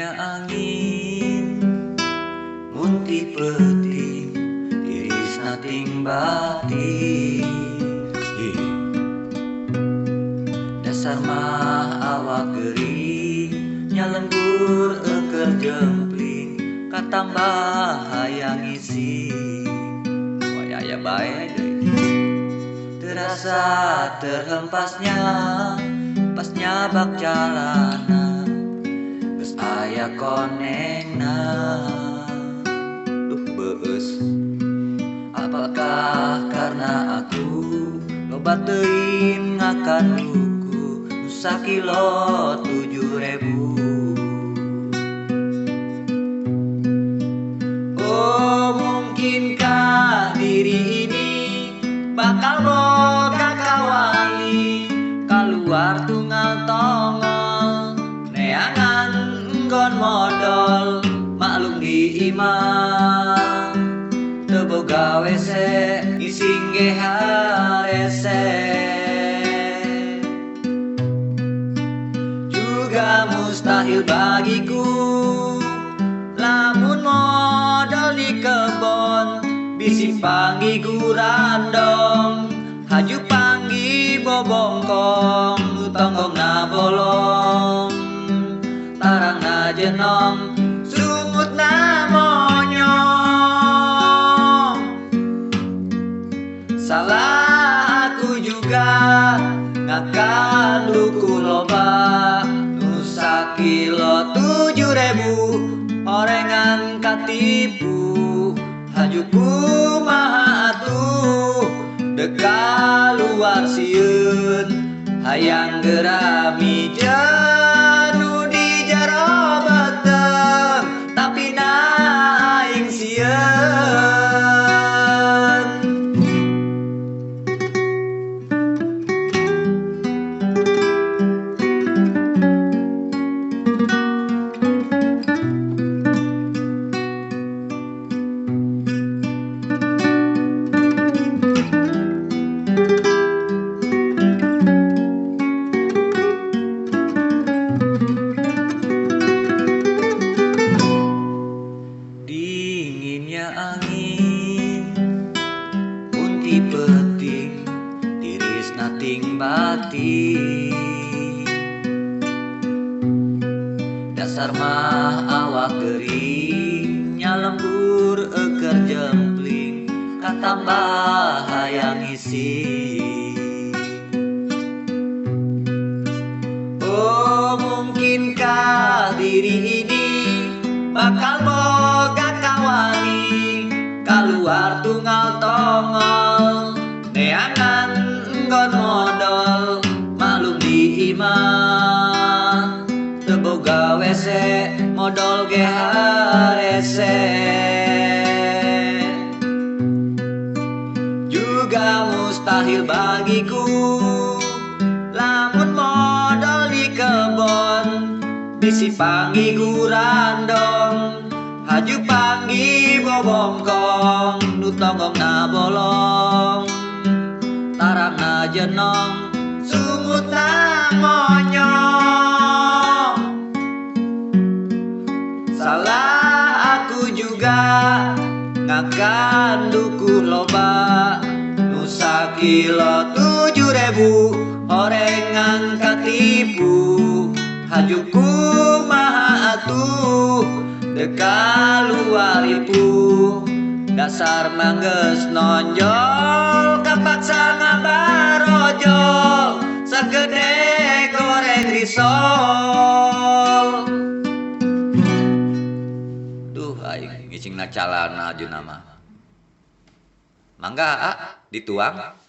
Dinginnya angin muntih peting, tiris nating batin. Dasar mah awak gering, nyalembur eker jempling, katambah hayang isi. Wayaya bae deui. Terasa terhempasnya pas nyabak jalanan, geus aya konengna. Duh beus, apakah karena aku loba teuing ngakan buku nu sakilo 7.000. Oh, mungkinkah diri ini bakal boga kawali, kaluar tunggal tongol, neangan enggon modal, maklum di imah, teu boga WC, ngising ge harese. Juga mustahil bagiku lamun modal di kebon, bisi panggi gurandong, haju panggi bobongkong, tonggongna bolong, tarangna jenong, sumutna monyong. Salah aku juga ngakan duku loba, nu sakilo 7.000, orengan katipu, hajuku maha atuh deka luar sieun, hayang gerami janu di jero beteng, tapi na aing sieun. Dinginnya angin muntih peting, tiris nating batin. Dasar mah awak gering, nyalembur eker jempling, katambah hayang isi. Oh, mungkinkah diri ini bakal boga kawali, kaluar tunggal tongol, neangan enggon modal, maklum di imah, teu boga WC, modal ge harese. Juga mustahil bagiku lamun modal di kebon, bisi panggi gurandong, haju panggi bobongkong, nu tonggongna bolong, tarangna jenong, sumutna monyong. Salah aku juga ngakan duku loba, nu sakilo 7.000, orengan katipu, hajuku maha atuh deka luar ipu. Dasar mangges nonjol, kapaksa ngabarojo, sagede goreng risol. Duh aing ngicingna calana ajeuna mah. Mangga dituang.